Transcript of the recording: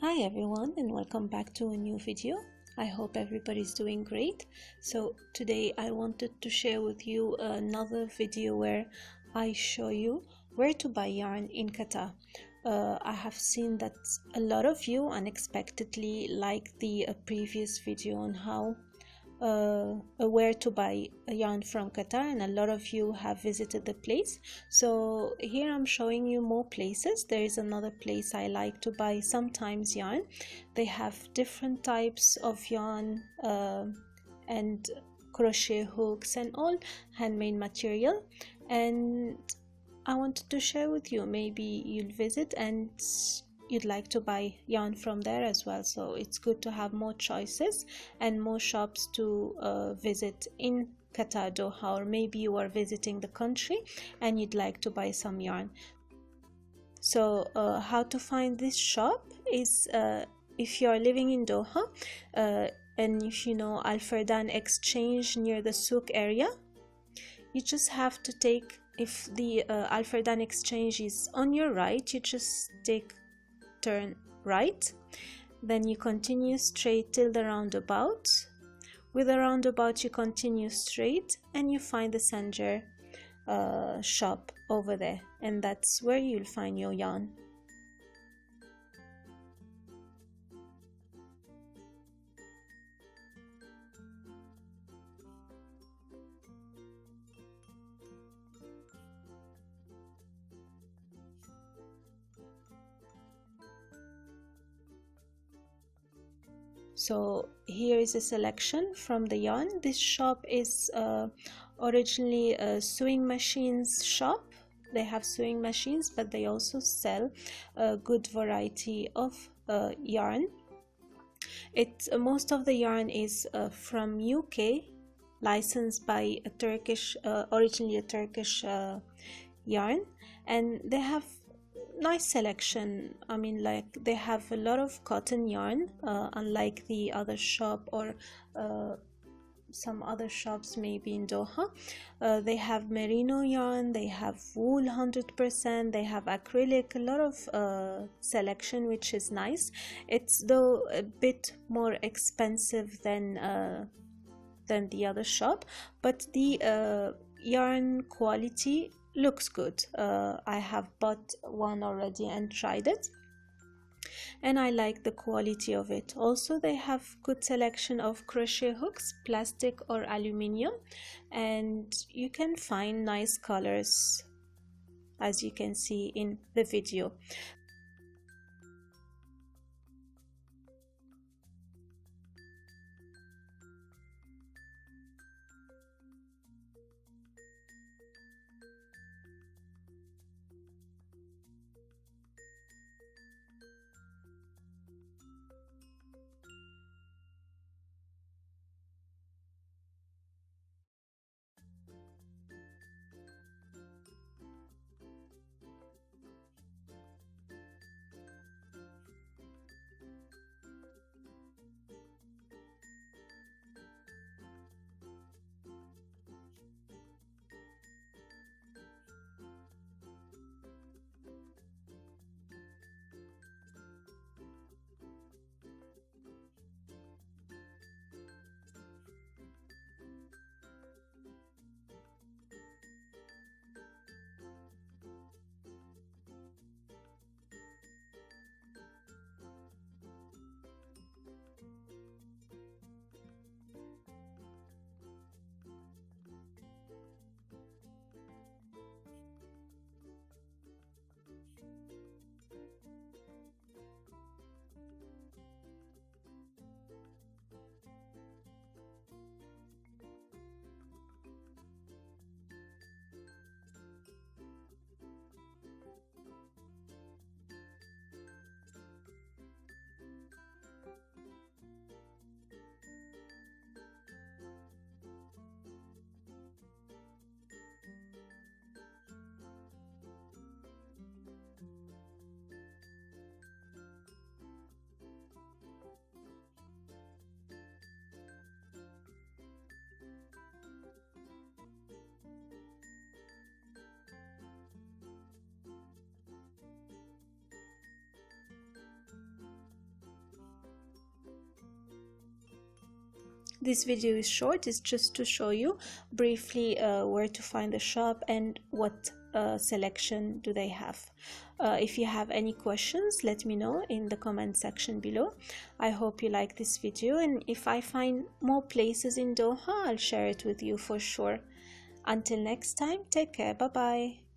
Hi everyone, and welcome back to a new video. I hope everybody's doing great. So today I wanted to share with you another video where I show you where to buy yarn in Qatar. I have seen that a lot of you unexpectedly liked the previous video on how where to buy yarn from Qatar, and a lot of you have visited the place. So here I'm showing you more places. There is another place I like to buy sometimes yarn. They have different types of yarn and crochet hooks and all handmade material, and I wanted to share with you. Maybe you'll visit and you'd like to buy yarn from there as well. So it's good to have more choices and more shops to visit in Qatar, Doha, or maybe you are visiting the country and you'd like to buy some yarn. So how to find this shop is if you are living in Doha and if you know Al Fardan Exchange near the Souk area, you just have to take, if the Al Fardan Exchange is on your right, you just turn right, then you continue straight till the roundabout. With the roundabout you continue straight and you find the Sanjar shop over there, and that's where you'll find your yarn. So here is a selection from the yarn. This shop is originally a sewing machines shop. They have sewing machines, but they also sell a good variety of yarn. Most of the yarn is from UK, licensed by a Turkish, originally a Turkish yarn, and they have nice selection. I mean, like, they have a lot of cotton yarn, unlike the other shop or some other shops maybe in Doha. They have merino yarn, they have wool 100%, they have acrylic, a lot of selection, which is nice. It's though a bit more expensive than the other shop, but the yarn quality looks good. I have bought one already and tried it, and I like the quality of it. Also, they have good selection of crochet hooks, plastic or aluminium, and you can find nice colors as you can see in the video. This video is short, it's just to show you briefly where to find the shop and what selection do they have. If you have any questions, let me know in the comment section below. I hope you like this video, and if I find more places in Doha, I'll share it with you for sure. Until next time, take care, bye bye.